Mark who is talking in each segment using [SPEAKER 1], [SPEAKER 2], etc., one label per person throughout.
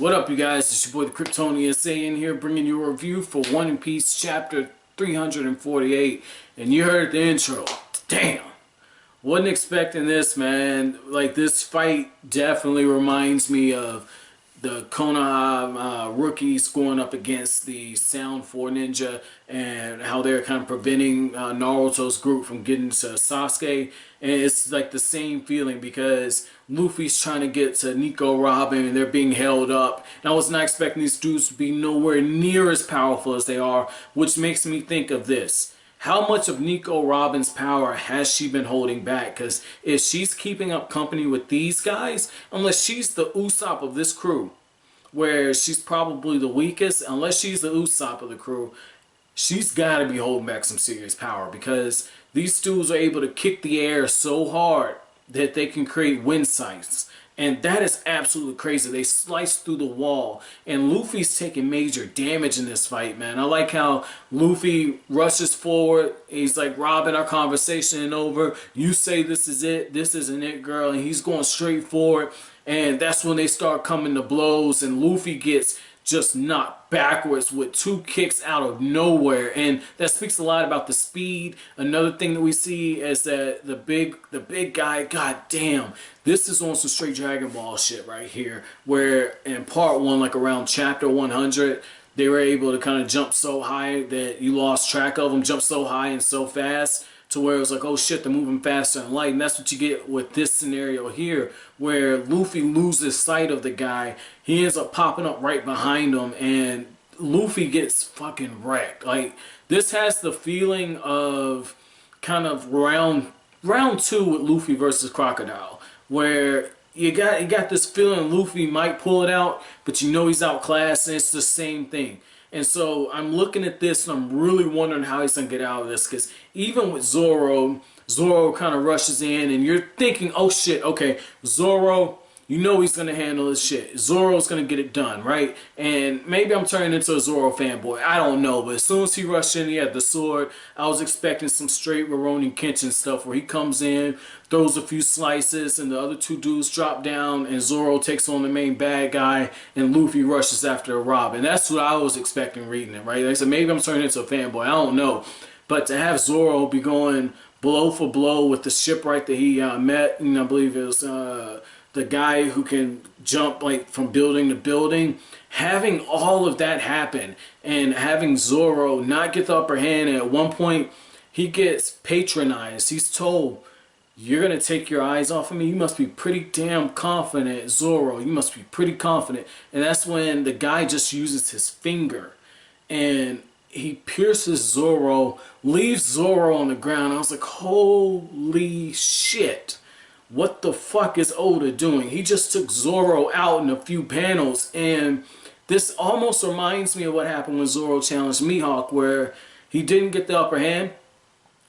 [SPEAKER 1] What up, you guys? It's your boy the Kryptonian saying here, bringing you a review for One Piece chapter 348. And you heard the intro. Damn! Wasn't expecting this, man. Like, this fight definitely reminds me of the Konoha rookies going up against the Sound 4 Ninja and how they're kind of preventing Naruto's group from getting to Sasuke. And it's like the same feeling because Luffy's trying to get to Nico Robin and they're being held up. And I was not expecting these dudes to be nowhere near as powerful as they are, which makes me think of this. How much of Nico Robin's power has she been holding back? Because if she's keeping up company with these guys, unless she's the Usopp of this crew, where she's probably the weakest, unless she's the Usopp of the crew, she's got to be holding back some serious power because these dudes are able to kick the air so hard that they can create wind sights. And that is absolutely crazy. They slice through the wall. And Luffy's taking major damage in this fight, man. I like how Luffy rushes forward. He's like, Robin, our conversation ain't over. You say this is it. This isn't it, girl. And he's going straight forward. And that's when they start coming to blows. And Luffy gets just knocked backwards with two kicks out of nowhere, and that speaks a lot about the speed. Another thing that we see is that the big guy, god damn, this is on some straight Dragon Ball shit right here, where in part 1, like around chapter 100, they were able to kind of jump so high that you lost track of them, jump so high and so fast to where it was like, oh shit, they're moving faster than light. And that's what you get with this scenario here, where Luffy loses sight of the guy. He ends up popping up right behind him, and Luffy gets fucking wrecked. Like, this has the feeling of kind of round 2 with Luffy versus Crocodile, where you got this feeling Luffy might pull it out, but you know he's outclassed, and it's the same thing. And so I'm looking at this and I'm really wondering how he's going to get out of this, because even with Zoro kind of rushes in and you're thinking, oh shit, okay, Zoro, you know he's going to handle this shit. Zoro's going to get it done, right? And maybe I'm turning into a Zoro fanboy. I don't know. But as soon as he rushed in, he had the sword. I was expecting some straight Rurouni Kenshin stuff where he comes in, throws a few slices, and the other two dudes drop down, and Zoro takes on the main bad guy, and Luffy rushes after Robin. That's what I was expecting reading it, right? Like I said, maybe I'm turning into a fanboy. I don't know. But to have Zoro be going blow for blow with the shipwright that he met, and I believe it was the guy who can jump like from building to building, having all of that happen and having Zoro not get the upper hand, and at one point he gets patronized. He's told, you're gonna take your eyes off of me? You must be pretty damn confident, Zoro. You must be pretty confident. And that's when the guy just uses his finger and he pierces Zoro, leaves Zoro on the ground. I was like, holy shit. What the fuck is Oda doing? He just took Zoro out in a few panels, and this almost reminds me of what happened when Zoro challenged Mihawk, where he didn't get the upper hand,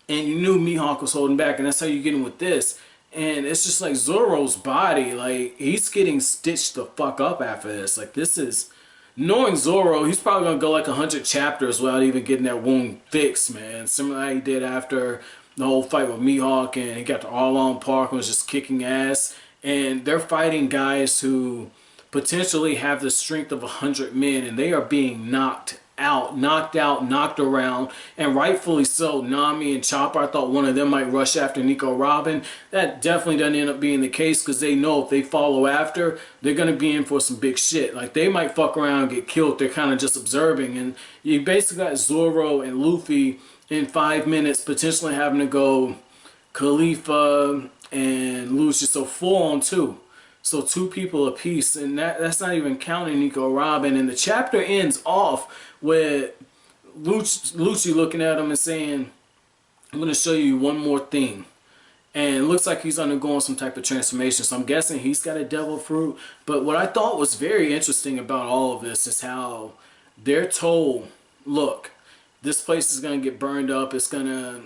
[SPEAKER 1] and you knew Mihawk was holding back, and that's how you get him with this. And it's just like Zoro's body, like, he's getting stitched the fuck up after this. Like, this is, knowing Zoro, he's probably gonna go like 100 chapters without even getting that wound fixed, man. Similar to how he did after the whole fight with Mihawk, and he got to Arlong Park and was just kicking ass. And they're fighting guys who potentially have the strength of 100 men, and they are being knocked out, knocked around, and rightfully so. Nami and Chopper, I thought one of them might rush after Nico Robin. That definitely doesn't end up being the case, because they know if they follow after, they're going to be in for some big shit. Like, they might fuck around and get killed. They're kind of just observing, and you basically got Zoro and Luffy in 5 minutes potentially having to go Khalifa and Lucius, so 4 on 2. So 2 people apiece, and that's not even counting Nico Robin. And the chapter ends off with Lucci looking at him and saying, I'm going to show you one more thing. And it looks like he's undergoing some type of transformation. So I'm guessing he's got a devil fruit. But what I thought was very interesting about all of this is how they're told, look, this place is going to get burned up. It's going to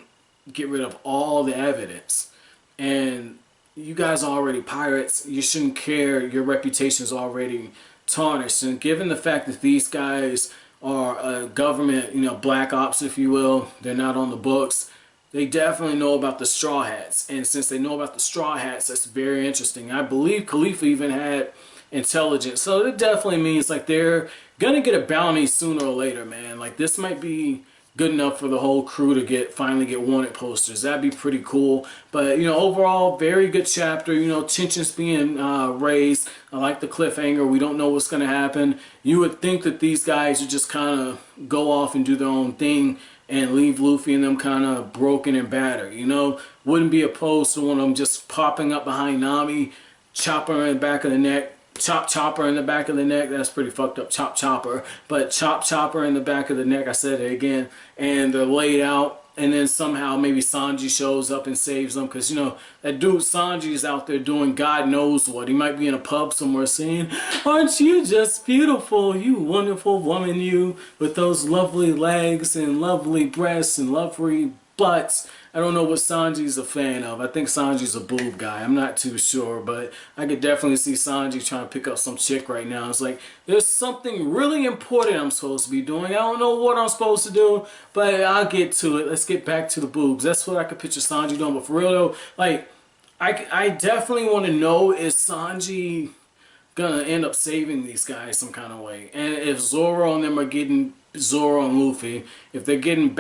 [SPEAKER 1] get rid of all the evidence. And you guys are already pirates. You shouldn't care. Your reputation is already tarnished. And given the fact that these guys are a government, you know, black ops, if you will, they're not on the books, they definitely know about the Straw Hats. And since they know about the Straw Hats, that's very interesting. I believe Khalifa even had intelligent. So it definitely means like they're gonna get a bounty sooner or later, man. Like this might be good enough for the whole crew to finally get wanted posters. That'd be pretty cool. But you know, overall, very good chapter. You know, tensions being raised. I like the cliffhanger. We don't know what's gonna happen. You would think that these guys would just kind of go off and do their own thing and leave Luffy and them kind of broken and battered. You know, wouldn't be opposed to one of them just popping up behind Nami, chopper in the back of the neck. Chopper in the back of the neck. That's pretty fucked up. Chopper. But chopper in the back of the neck. I said it again. And they're laid out. And then somehow maybe Sanji shows up and saves them. Because, you know, that dude Sanji is out there doing God knows what. He might be in a pub somewhere saying, "Aren't you just beautiful, you wonderful woman, you, with those lovely legs and lovely breasts and lovely butts." I don't know what Sanji's a fan of. I think Sanji's a boob guy. I'm not too sure, but I could definitely see Sanji trying to pick up some chick right now. It's like, there's something really important I'm supposed to be doing. I don't know what I'm supposed to do, but I'll get to it. Let's get back to the boobs. That's what I could picture Sanji doing. But for real though, like, I definitely want to know, is Sanji gonna end up saving these guys some kind of way? And if Zoro and them are getting, Zoro and Luffy, if they're getting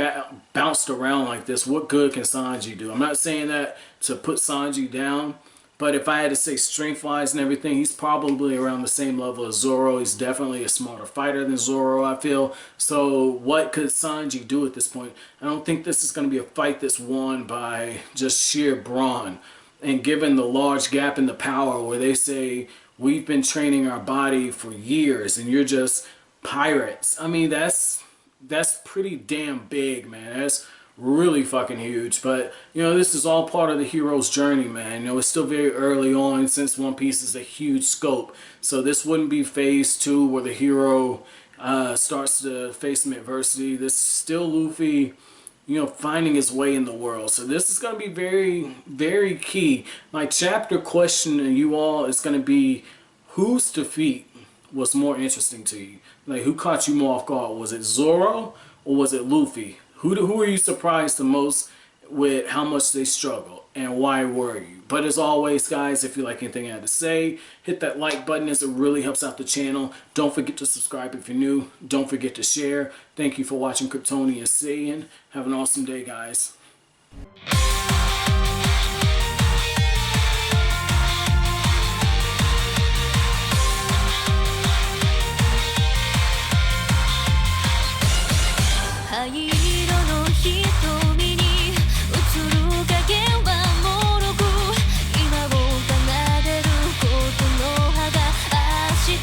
[SPEAKER 1] bounced around like this, what good can Sanji do? I'm not saying that to put Sanji down, but if I had to say strength-wise and everything, he's probably around the same level as Zoro. He's definitely a smarter fighter than Zoro, I feel. So what could Sanji do at this point? I don't think this is going to be a fight that's won by just sheer brawn. And given the large gap in the power where they say, we've been training our body for years and you're just pirates. I mean, that's pretty damn big, man. That's really fucking huge. But, you know, this is all part of the hero's journey, man. You know, it's still very early on since One Piece is a huge scope. So this wouldn't be phase 2 where the hero starts to face some adversity. This is still Luffy, you know, finding his way in the world. So this is going to be very, very key. My chapter question to you all is going to be, whose defeat was more interesting to you? Like, who caught you more off guard? Was it Zoro or was it Luffy? Who are you surprised the most with how much they struggled, and why were you? But as always, guys, if you like anything I had to say, hit that like button as it really helps out the channel. Don't forget to subscribe if you're new. Don't forget to share. Thank you for watching Kryptonian Saiyan. Have an awesome day, guys.